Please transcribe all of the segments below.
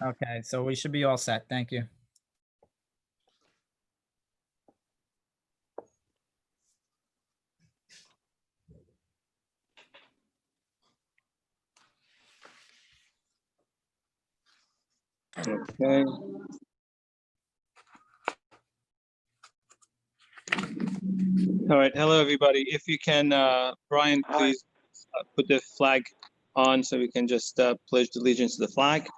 Okay, so we should be all set. Thank you. Okay. All right. Hello, everybody. If you can, Brian, please put the flag on so we can just pledge allegiance to the flag.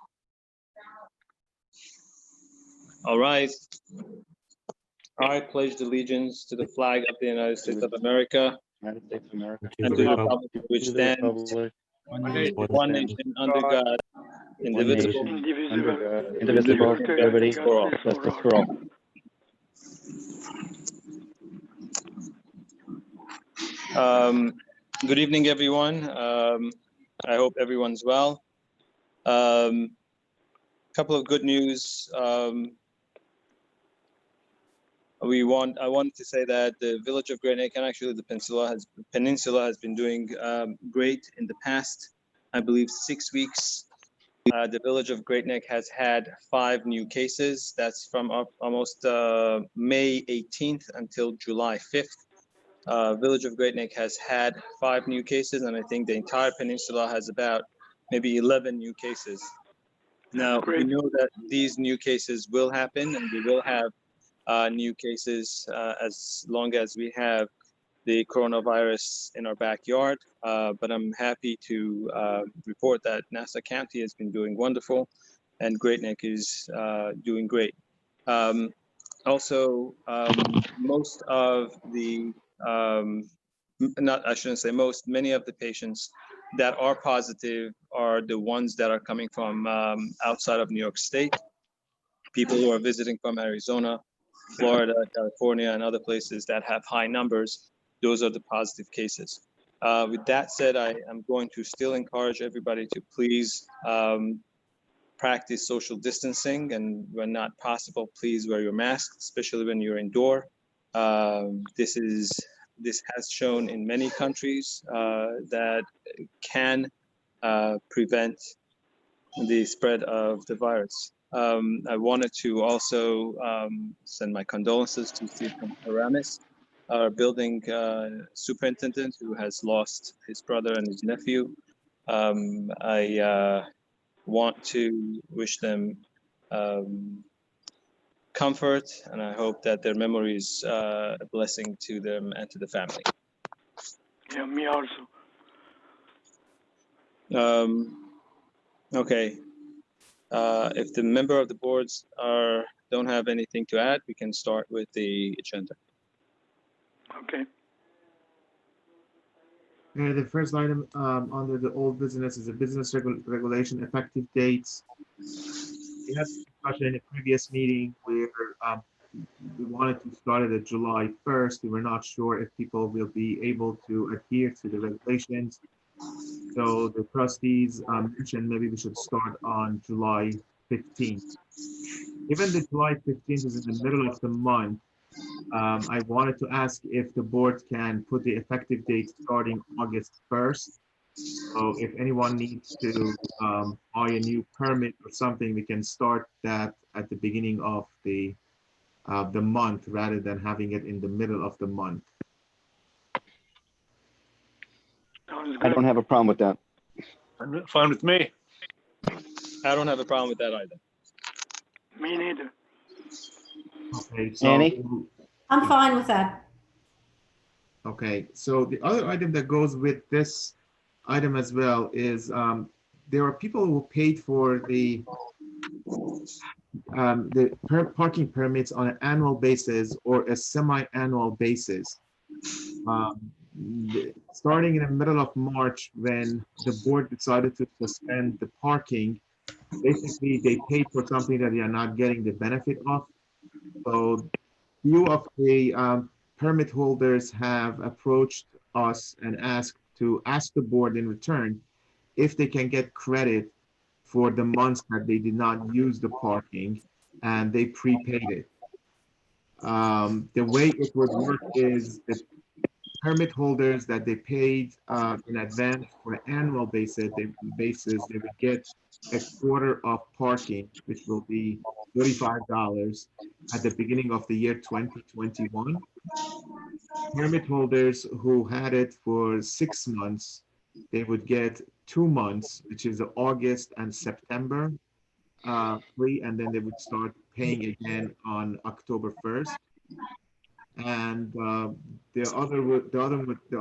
All right. I pledge allegiance to the flag of the United States of America United States of America. and to the republic for which stands one nation under God, indivisible, indivisible, liberty for all. justice for all. Good evening, everyone. I hope everyone's well. Couple of good news. I wanted to say that the village of Great Neck, and actually the peninsula has been doing great in the past, I believe, 6 weeks. The village of Great Neck has had 5 new cases. That's from almost May 18th until July 5th. Village of Great Neck has had 5 new cases, and I think the entire peninsula has about maybe 11 new cases. Now, we know that these new cases will happen, and we will have new cases as long as we have the coronavirus in our backyard. But I'm happy to report that Nassau County has been doing wonderful, and Great Neck is doing great. Also, most of the I shouldn't say most, many of the patients that are positive are the ones that are coming from outside of New York State. People who are visiting from Arizona, Florida, California, and other places that have high numbers, those are the positive cases. With that said, I am going to still encourage everybody to please practice social distancing, and when not possible, please wear your mask, especially when you're indoor. This has shown in many countries that can prevent the spread of the virus. I wanted to also send my condolences to Stephen Aramis, our building superintendent, who has lost his brother and his nephew. I want to wish them comfort, and I hope that their memory is a blessing to them and to the family. Yeah, me also. Okay. If the member of the boards don't have anything to add, we can start with the agenda. Okay. The first item under the old business is a business regulation effective dates. We had a discussion in a previous meeting where we wanted to start it at July 1st. We were not sure if people will be able to adhere to the regulations. So the trustees mentioned maybe we should start on July 15th. Given that July 15th is in the middle of the month, I wanted to ask if the board can put the effective date starting August 1st. So if anyone needs to buy a new permit or something, we can start that at the beginning of the month rather than having it in the middle of the month. I don't have a problem with that. Fine with me. I don't have a problem with that either. Me neither. Okay, so Annie? I'm fine with that. okay, so the other item that goes with this item as well is there are people who paid for the parking permits on an annual basis or a semi-annual basis. Starting in the middle of March, when the board decided to suspend the parking, basically they paid for something that they are not getting the benefit of. So few of the permit holders have approached us and asked the board in return if they can get credit for the months that they did not use the parking and they prepaid it. The way it would work is that permit holders that they paid in advance for an annual basis, they would get a quarter of parking, which will be $35 at the beginning of the year 2021. Permit holders who had it for 6 months, they would get 2 months, which is August and September free, and then they would start paying again on October 1st. And the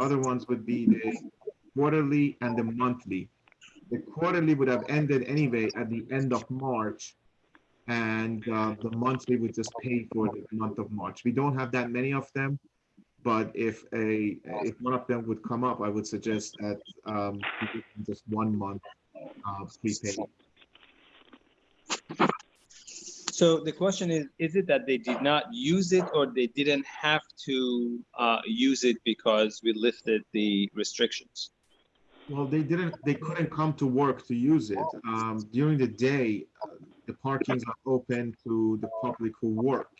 other ones would be the quarterly and the monthly. The quarterly would have ended anyway at the end of March, and the monthly would just pay for the month of March. We don't have that many of them, but if one of them would come up, I would suggest that people can just 1 month prepaid. So the question is it that they did not use it or they didn't have to use it because we lifted the restrictions? Well, they couldn't come to work to use it. During the day, the parkings are open to the public who work,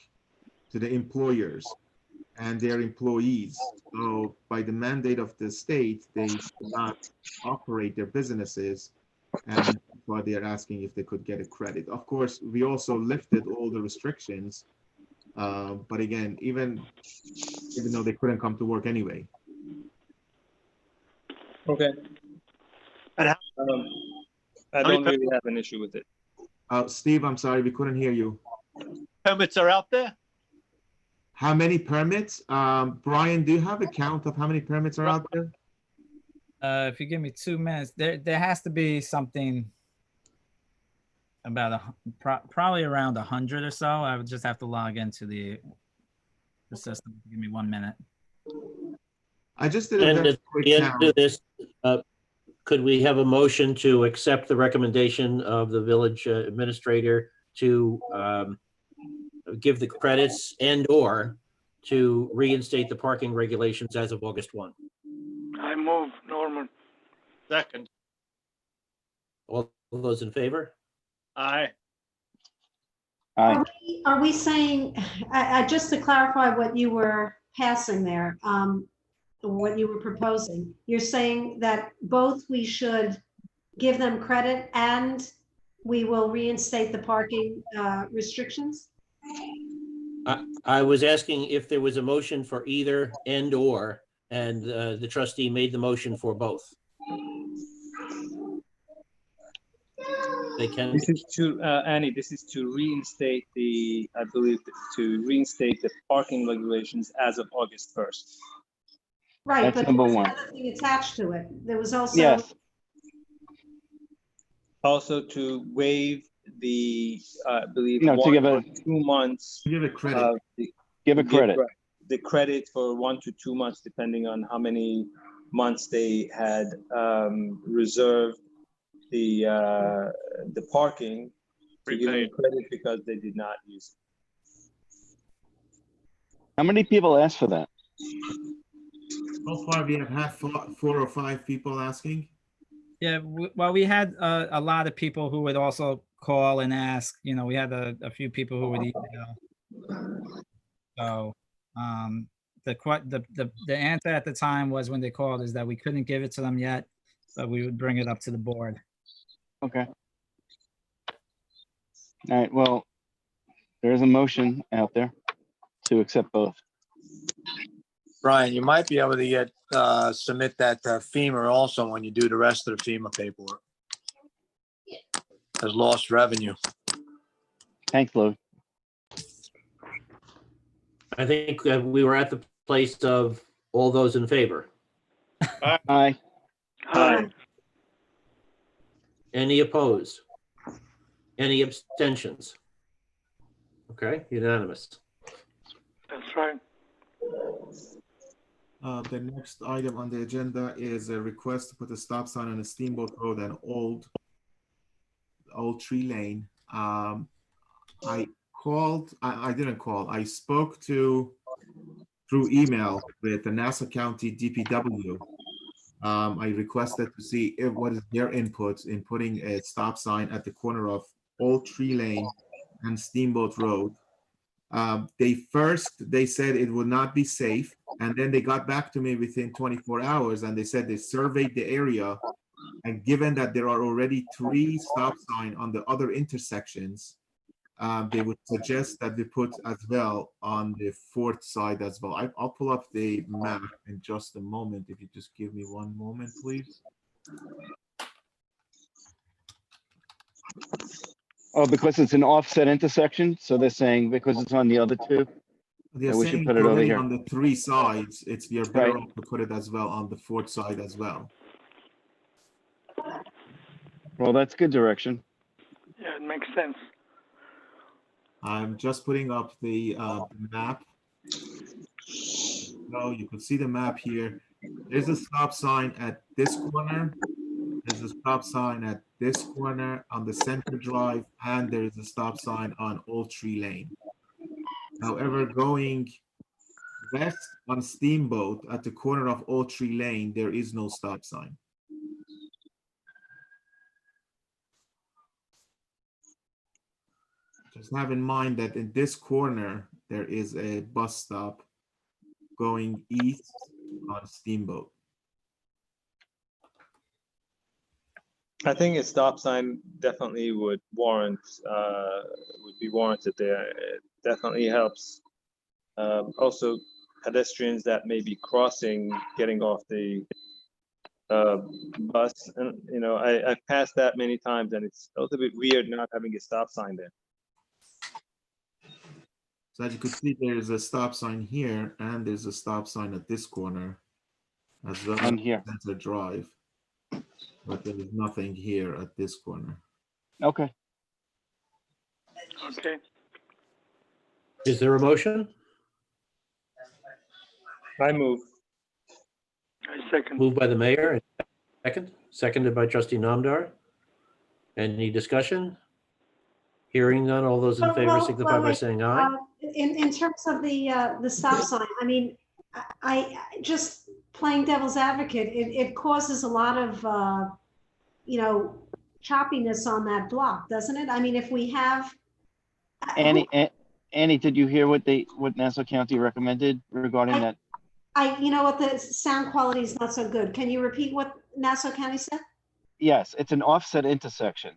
to the employers and their employees. So by the mandate of the state, they cannot operate their businesses, and that's why they are asking if they could get a credit. Of course, we also lifted all the restrictions, but again, even though they couldn't come to work anyway. Okay. And I don't really have an issue with it. Steve, I'm sorry, we couldn't hear you. permits are out there? How many permits? Brian, do you have a count of how many permits are out there? If you give me 2 minutes, there has to be something about probably around 100 or so. I would just have to log into the system. Give me 1 minute. I just did a And very at quick the end count. of this, could we have a motion to accept the recommendation of the village administrator to give the credits and/or to reinstate the parking regulations as of August 1? I move, Norman. Second. All those in favor? Aye. Aye. Are we saying, just to clarify what you were passing there, what you were proposing, you're saying that both we should give them credit and we will reinstate the parking restrictions? I was asking if there was a motion for either and/or, and the trustee made the motion for both. They can. This is to, Annie, this is to reinstate the, I believe, to reinstate the parking regulations as of August 1st. Right, That's but there number was one. another thing attached to it. There was also. Yes, Also to waive the, I believe, No, to 1 Uh, give or a- 2 months Give a credit. of the give a credit. the credit for 1 to 2 months, depending on how many months they had reserved the parking, to give them Prepaid. credit because they did not use How many people asked for that? So far, we have had 4 or 5 people asking. Yeah, well, we had a lot of people who would also call and ask. You know, we had a few people who would email. So the answer at the time was, when they called, is that we couldn't give it to them yet, but we would bring it up to the board. Okay. All right, well, there's a motion out there to accept both. Brian, you might be able to get, submit that to FEMA also when you do the rest of the FEMA paperwork. As lost revenue. Thanks, Lou. I think we were at the place of all those in favor. Aye. Aye. Any opposed? Any abstentions? Okay, unanimous. That's right. The next item on the agenda is a request to put a stop sign on a Steamboat Road and Old Tree Lane. I didn't call. I spoke through email with the Nassau County DPW. I requested to see what is their input in putting a stop sign at the corner of Old Tree Lane and Steamboat Road. They said it would not be safe, and then they got back to me within 24 hours, and they said they surveyed the area, and given that there are already 3 stop signs on the other intersections, they would suggest that we put as well on the 4th side as well. I'll pull up the map in just a moment. If you just give me one moment, please. Oh, because it's an offset intersection, so they're saying because it's on the other two. They're Yeah, we should saying put it's it over already here. on the 3 sides. We are better Right. off to put it as well on the 4th side as well. Well, that's good direction. Yeah, it makes sense. I'm just putting up the map. So you can see the map here. There's a stop sign at this corner. There's a stop sign at this corner on the center drive, and there is a stop sign on Old Tree Lane. However, going west on Steamboat at the corner of Old Tree Lane, there is no stop sign. Just have in mind that in this corner, there is a bus stop going east on Steamboat. I think a stop sign definitely would be warranted there. It definitely helps. Also, pedestrians that may be crossing, getting off the bus, and I've passed that many times, and it's a little bit weird not having a stop sign there. So as you can see, there is a stop sign here, and there's a stop sign at this corner as well On here. as a drive. But there is nothing here at this corner. Okay. Okay. Is there a motion? I move. I second. Moved by the mayor, and seconded by trustee Namdar. Any discussion? Hearing none, all those in favor Well, signify by wait, saying aye. In terms of the stop sign, I mean, I just playing devil's advocate, it causes a lot of, choppiness on that block, doesn't it? I mean, if we have. Annie, did you hear what Nassau County recommended regarding that? You know what, the sound quality is not so good. Can you repeat what Nassau County said? Yes, it's an offset intersection,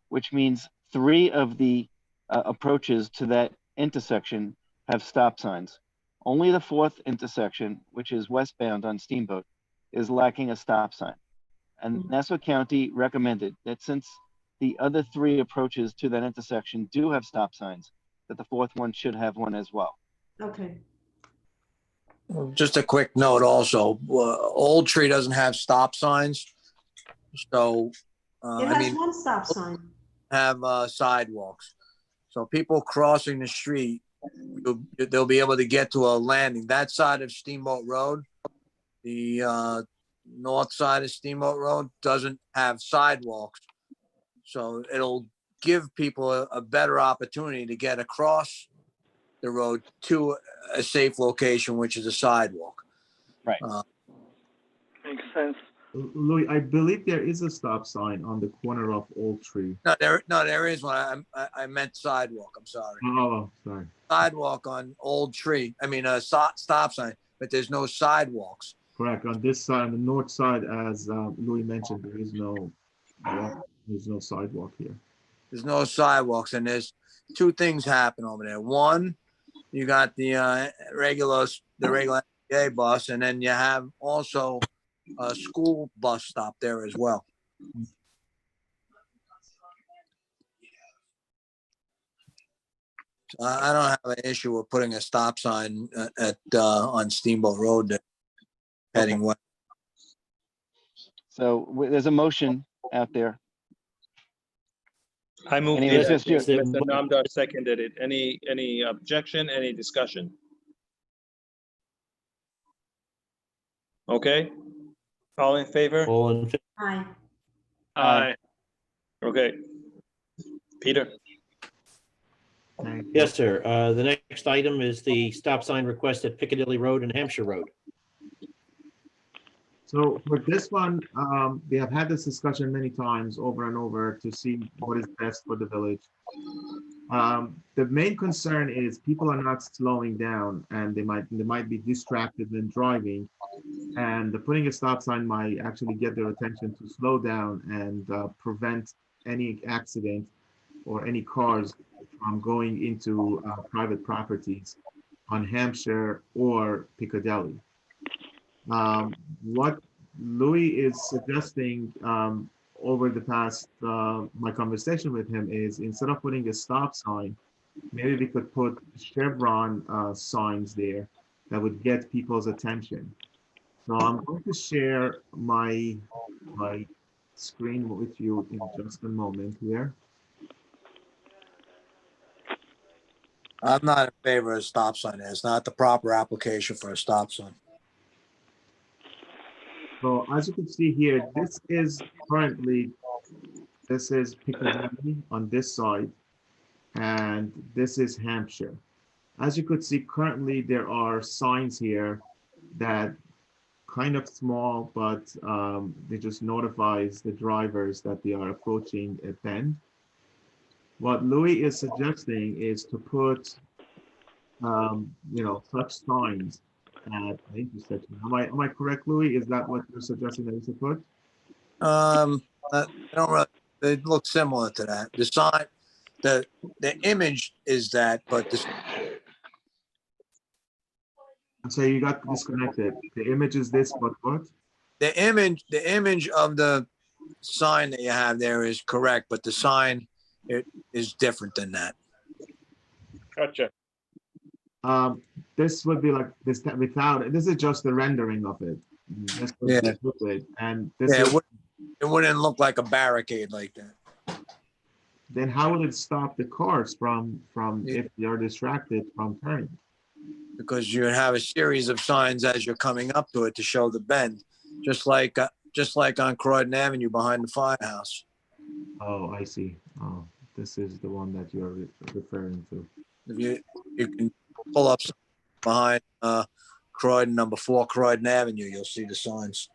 which means 3 of the approaches to that intersection have stop signs. Only the 4th intersection, which is westbound on Steamboat, is lacking a stop sign. And Nassau County recommended that since the other 3 approaches to that intersection do have stop signs, that the 4th one should have one as well. Okay. Just a quick note also, Old Tree doesn't have stop signs. So, It has one stop sign. have sidewalks. So people crossing the street, they'll be able to get to a landing. That side of Steamboat Road, the north side of Steamboat Road doesn't have sidewalks. So it'll give people a better opportunity to get across the road to a safe location, which is a sidewalk. Right. Makes sense. Louis, I believe there is a stop sign on the corner of Old Tree. No, there is one. I meant sidewalk. I'm sorry. Oh, sorry. Sidewalk on Old Tree. I mean, a stop sign, but there's no sidewalks. Correct. On this side, on the north side, as Louis mentioned, there is no sidewalk here. There's no sidewalks, and there's 2 things happen over there. One, you got the regular MTA bus, and then you have also a school bus stop there as well. So I don't have an issue with putting a stop sign on Steamboat Road there, heading west. So there's a motion out there. I move. Anyway, Mr. just- Namdar seconded it. Any objection? Any discussion? Okay. All in favor? All in, Aye. Aye. Okay. Peter. Thank you. yes, sir. The next item is the stop sign request at Piccadilly Road and Hampshire Road. So for this one, we have had this discussion many times over and over to see what is best for the village. The main concern is people are not slowing down and they might be distracted when driving. And putting a stop sign might actually get their attention to slow down and prevent any accident or any cars from going into private properties on Hampshire or Piccadilly. What Louis is suggesting over the past, my conversation with him is instead of putting a stop sign, maybe we could put chevron signs there that would get people's attention. So I'm going to share my screen with you in just a moment here. I'm not in favor of a stop sign. It's not the proper application for a stop sign. So as you can see here, this is Piccadilly on this side, and this is Hampshire. As you could see, currently there are signs here that kind of small, but it just notifies the drivers that they are approaching a bend. What Louis is suggesting is to put, such signs at the intersection. Am I correct, Louis? Is that what you're suggesting that we should put? I don't really, they look similar to that. The sign, the image is that, but the So you got disconnected. The image is this, but what? the image of the sign that you have there is correct, but the sign it is different than that. Gotcha. This would be like this without. This is just the rendering of it. This would Yeah. be stupid. And this Yeah, is, it wouldn't look like a barricade like that. then how would it stop the cars from Yeah. if they're distracted from turning? Because you have a series of signs as you're coming up to it to show the bend, just like on Croydon Avenue behind the firehouse. Oh, I see. Oh, this is the one that you're referring to. If you can pull up behind Croydon, number 4 Croydon Avenue, you'll see the signs.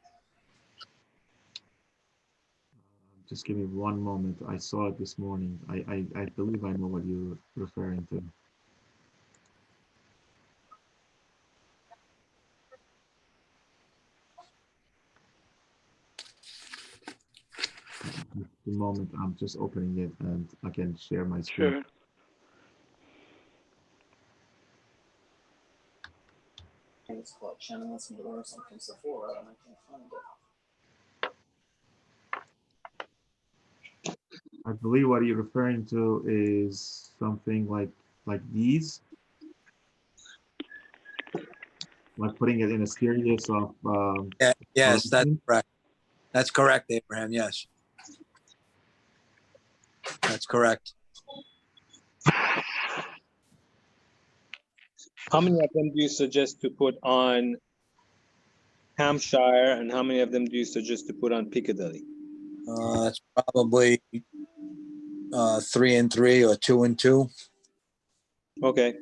Just give me one moment. I saw it this morning. I believe I know what you're referring to. The moment I'm just opening it and I can share my screen. Sure. It's called Shannon some doors on Sephora and I can't find it. I believe what you're referring to is something like these, like putting it in a series of. Yes, that's correct. That's correct, Abraham. Yes, that's correct. How many of them do you suggest to put on Hampshire, and how many of them do you suggest to put on Piccadilly? It's probably 3 and 3 or 2 and 2. Okay,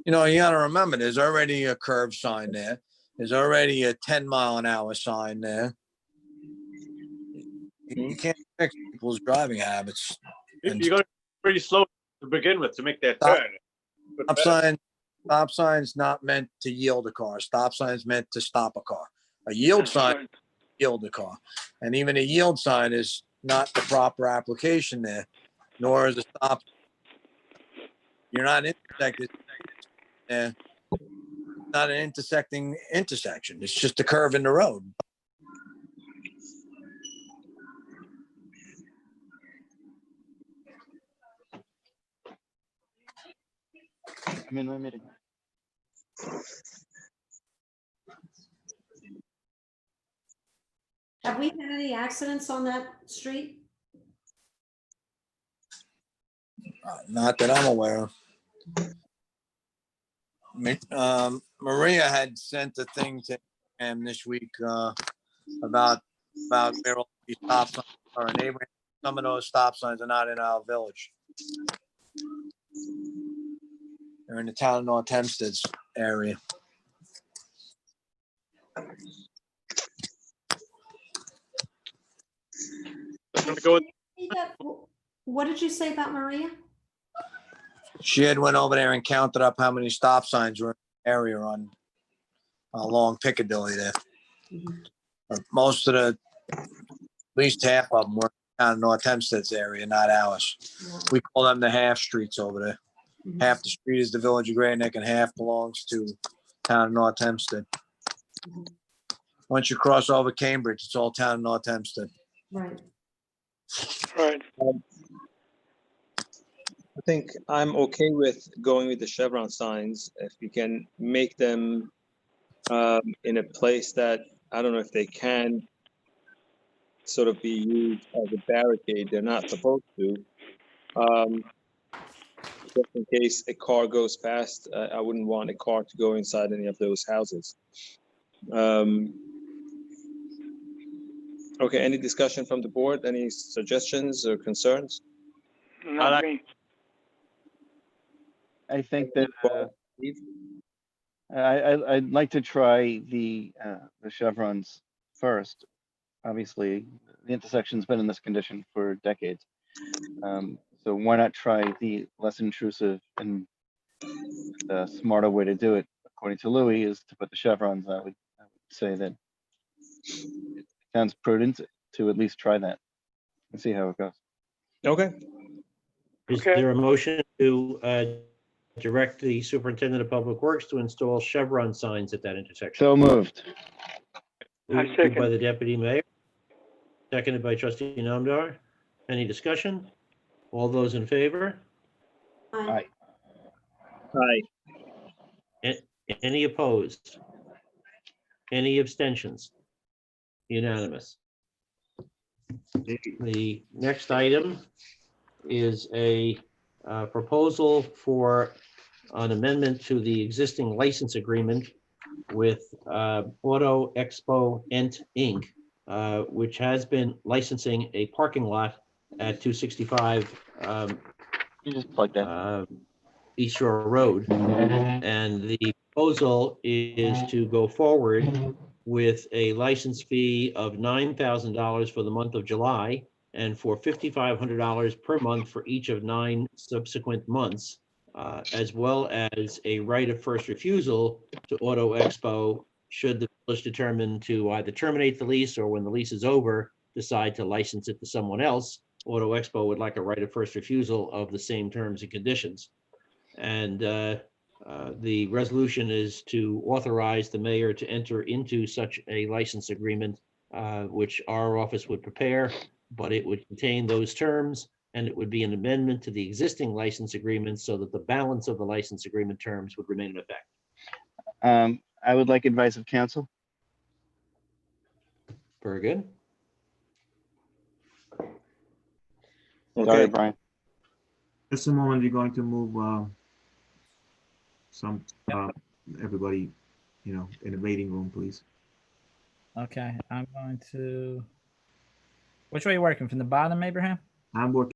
You know, you got to remember, there's already a curve sign there. There's already a 10-mile-an-hour sign there. You can't fix people's driving habits. You go pretty slow to begin with to make that Stop. turn. Stop sign's not meant to yield a car. Stop sign's meant to stop a car. A yield sign yield a car. And even a yield sign is not the proper application there, nor is a stop. You're not intersected. Not an intersecting intersection. It's just a curve in the road. I'm in my meeting. Have we had any accidents on that street? Not that I'm aware of. Maria had sent a thing to him this week about where all these stop signs are. And Abraham, some of those stop signs are not in our village. They're in the town of North Hempstead's area. I'm gonna go with, What did you say about Maria? She had went over there and counted up how many stop signs were in the area on along Piccadilly there. Mhm. Most of the, at least half of them were down in North Hempstead's area, not ours. Yeah. We call them the half streets over there. Mhm. Half the street is the Village of Great Neck and half belongs to town of North Hempstead. Mhm. Once you cross over Cambridge, it's all town of North Hempstead. Right. Right. I think I'm okay with going with the chevron signs if we can make them in a place that, I don't know if they can sort of be used as a barricade. They're not supposed to. Just in case a car goes past, I wouldn't want a car to go inside any of those houses. Okay, any discussion from the board? Any suggestions or concerns? Not me. I think that, Steve? I'd like to try the chevrons first. Obviously, the intersection's been in this condition for decades. So why not try the less intrusive and the smarter way to do it, according to Louis, is to put the chevrons. I would say that it sounds prudent to at least try that and see how it goes. Okay, Is Okay. there a motion to direct the superintendent of public works to install chevron signs at that intersection? So moved. I Moved by second. the deputy mayor, seconded by trustee Namdar. Any discussion? All those in favor? Aye. aye. Any opposed? Any abstentions? Unanimous. The next item is a proposal for an amendment to the existing license agreement with Auto Expo Ent Inc., which has been licensing a parking lot at 265 You just plug that. East Shore Road. And the proposal is to go forward with a license fee of $9,000 for the month of July and for $5,500 per month for each of 9 subsequent months, as well as a right of first refusal to Auto Expo should the village determine to either terminate the lease or when the lease is over, decide to license it to someone else. Auto Expo would like a right of first refusal of the same terms and conditions. And the resolution is to authorize the mayor to enter into such a license agreement, which our office would prepare, but it would contain those terms, and it would be an amendment to the existing license agreement so that the balance of the license agreement terms would remain in effect. I would like advice of council. Very good. Sorry, Okay, Brian. Just a moment, we're going to move everybody, in the waiting room, please. Okay, I'm going to. Which way are you working? From the bottom, Abraham? I'm working